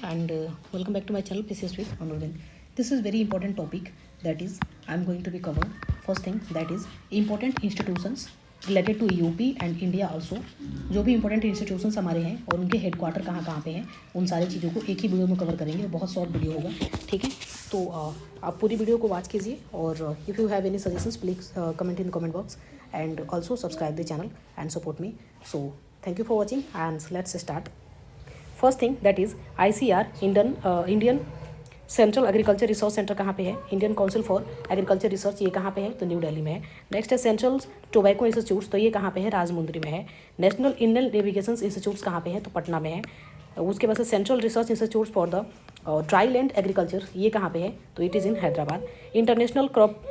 and welcome back to my channel PCS with Anuradhan. This is very important topic, that is I am going to be covered. First thing, that is important institutions related to UP and India also. जो भी important institutions हमारे हैं और उनके headquarter कहाँ पे हैं, उन सारी चीज़ों को एक ही वीडियो में कवर करेंगे. बहुत शॉर्ट वीडियो होगा, ठीक है. तो आप पूरी वीडियो को वॉच कीजिए और if you have any suggestions please comment in the comment box and also subscribe the channel and support me. So thank you for watching and let's start. First thing, that is ICR, Indian central agriculture research centre कहाँ पे है. Indian council for agriculture research, ये कहाँ पे है, तो new Delhi में है. नेक्स्ट है सेंट्रल टोबैको इंस्टीट्यूट्स, तो ये कहाँ पे है, राजमुंद्री में है. नेशनल इंडियन नेविगेशन इंस्टीट्यूट्स कहाँ पे है, तो पटना में है. उसके बाद से central research institute for the dry land agriculture, ये कहाँ पे है, तो it is in Hyderabad. International crop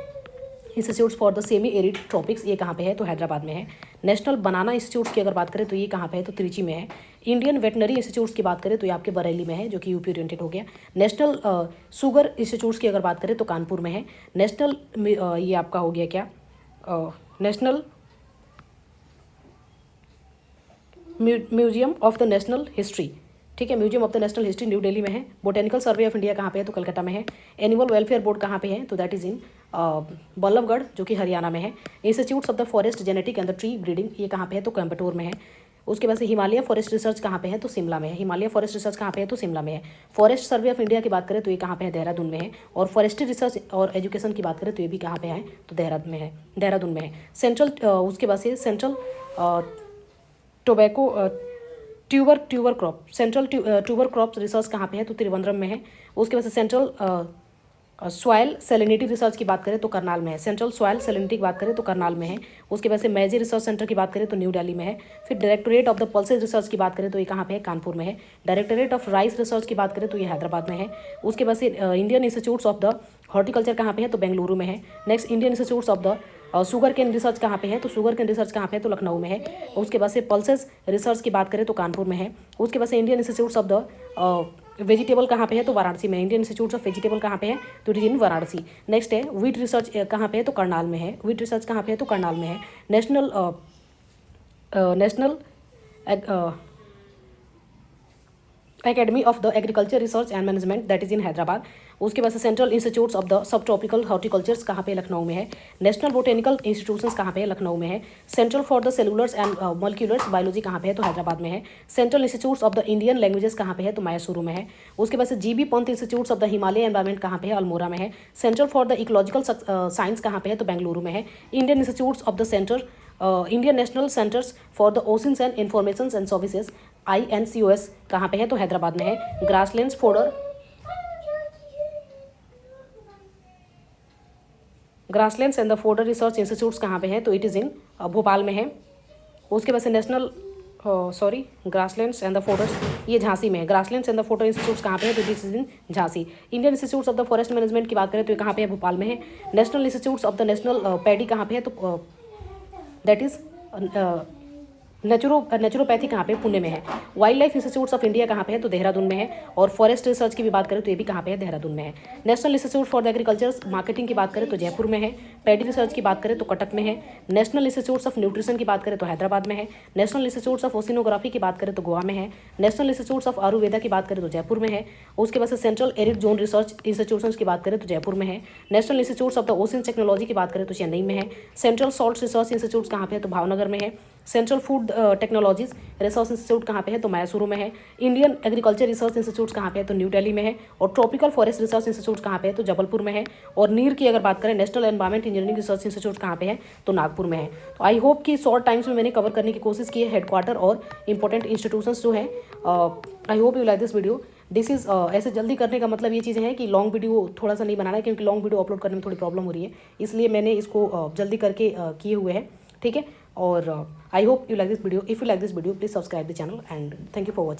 institutes for the semi arid tropics, ये कहाँ पे है, तो हैदराबाद में है. नेशनल बनाना इंस्टीट्यूट्स की अगर बात करें तो ये कहाँ पे है, तो त्रिची में है. इंडियन वेटनरी इंस्टीट्यूट्स की बात करें तो ये आपके बरेली में है, जो कि यूपी ओरिएंटेड हो गया. नेशनल शुगर इंस्टीट्यूट्स की अगर बात करें तो कानपुर में है. नेशनल ये आपका हो गया क्या, national museum of the national history, ठीक है, museum of the national history new Delhi में है. बोटेनिकल सर्वे ऑफ इंडिया कहाँ पे है, तो कलकत्ता में है. एनिमल वेलफेयर बोर्ड कहाँ पे है, तो दैट इज़ इन बल्लभगढ़, जो कि हरियाणा में है. Institutes of the forest genetic and the tree breeding, ये कहाँ पे है, तो कोयम्बटूर में है. उसके बाद से हिमालय फॉरेस्ट रिसर्च कहाँ पे है, तो शिमला में है. हिमालय फॉरेस्ट रिसर्च कहाँ पे है, तो शिमला में है. फॉरेस्ट सर्वे ऑफ इंडिया की बात करें तो ये कहाँ पे है, देहरादून में है. और फॉरेस्ट्री रिसर्च और एजुकेशन की बात करें तो ये भी कहाँ पे है, तो देहरादून में है. सेंट्रल उसके बाद से central tobacco tuber crop, central tuber crop research कहाँ पे है, तो त्रिवेंद्रम में है. उसके बाद से सेंट्रल सॉयल सेलिनिटी रिसर्च की बात करें तो करनाल में है. सेंट्रल सॉयल सेलिनिटी की बात करें तो करनाल में है. उसके बाद से मैजी रिसर्च सेंटर की बात करें तो न्यू दिल्ली में है. फिर directorate of the pulses research की बात करें तो ये कहाँ पे है, कानपुर में है. डायरेक्टोरेट ऑफ राइस रिसर्च की बात करें तो ये हैदराबाद में है. उसके बाद से Indian institutes of the horticulture कहाँ पे है, तो बेंगलुरु में है. Next Indian institutes of the sugar cane research कहाँ पे है, तो शुगर केन रिसर्च कहाँ पे है, तो लखनऊ में है. उसके बाद से पल्सेस रिसर्च की बात करें तो कानपुर में है. उसके बाद से Indian institutes of the vegetable कहाँ पे है, तो वाराणसी में. इंडियन इंस्टीट्यूट ऑफ वेजिटेबल कहाँ पे है, तो it is in Varanasi. Next है वीट रिसर्च कहाँ पे है, तो करनाल में है. वीट रिसर्च कहाँ पे है, तो करनाल में है. National academy of the agriculture research and management, that is in Hyderabad. उसके बाद से central institutes of the sub tropical horticultures कहाँ पे, लखनऊ में है. नेशनल बोटेनिकल इंस्टीट्यूशंस कहाँ पे है, लखनऊ में है. Central for the cellulars and moleculars biology कहाँ पे है, तो हैदराबाद में है. Central institutes of the Indian languages कहाँ पे है, तो मैसूरू में है. उसके बाद से GB Pant institutes of the Himalaya environment कहाँ पे है, अल्मोड़ा में है. Central for the ecological science कहाँ पे है, तो बेंगलुरु में है. Indian institutes of the centre Indian national centres for the oceans and information and services INCOS कहाँ पे है, तो हैदराबाद में है. Grasslands and the fodder research institutes कहाँ पे है, तो इट इज़ इन भोपाल में है. उसके बाद से national grasslands and the fodders, ये झांसी में है. Grasslands and the fodder institutes कहाँ पे है, तो it is in Jhansi. Indian institutes of the forest management की बात करें तो ये कहाँ पे है, भोपाल में है. National institutes of the national paddy कहाँ पे है, तो दैट इज नेचुरोपैथी कहाँ पे, पुणे में है. Wild life institutes of India कहाँ पे है, तो देहरादून में है. और फॉरेस्ट रिसर्च की भी बात करें तो ये भी कहाँ पे है, देहरादून में है. National institute for the agriculture marketing की बात करें तो जयपुर में है. पैडी रिसर्च की बात करें तो कटक में है. नेशनल इंस्टीट्यूट्स ऑफ न्यूट्रिशन की बात करें तो हैदराबाद में है. नेशनल इंस्टीट्यूट्स ऑफ ओशिनोग्राफी की बात करें तो गोवा में है. नेशनल इंस्टीट्यूट्स ऑफ आयुर्वेदा की बात करें तो जयपुर में है. उसके बाद से central arid zone research institution की बात करें तो जयपुर में है. National institutes of the ocean technology की बात करें तो चेन्नई में है. सेंट्रल सॉल्ट रिसर्च इंस्टीट्यूट कहाँ पे है, तो भावनगर में है. Central food technologies research institute कहाँ पे है, तो मैसूरू में है. इंडियन एग्रीकल्चर रिसर्च इंस्टीट्यूट कहाँ पे है, तो न्यू दिल्ली में है. और ट्रॉपिकल फॉरेस्ट रिसर्च इंस्टीट्यूट कहाँ पे है, तो जबलपुर में है. और नीर की अगर बात करें, national environment engineering research institute कहाँ पे है, तो नागपुर में है. तो आई होप कि शॉर्ट टाइम्स में मैंने कवर करने की कोशिश की है हेडक्वार्टर और इंपॉर्टेंट इंस्टीट्यूशंस जो है. I hope you like this video. This is ऐसे जल्दी करने का मतलब ये चीज़ें हैं कि लॉन्ग वीडियो थोड़ा सा नहीं बनाना है, क्योंकि लॉन्ग वीडियो अपलोड करने में थोड़ी प्रॉब्लम हो रही है, इसलिए मैंने इसको जल्दी करके किए हुए हैं, ठीक है. और I hope you like this video. If you like this video please subscribe the channel and thank you for watching.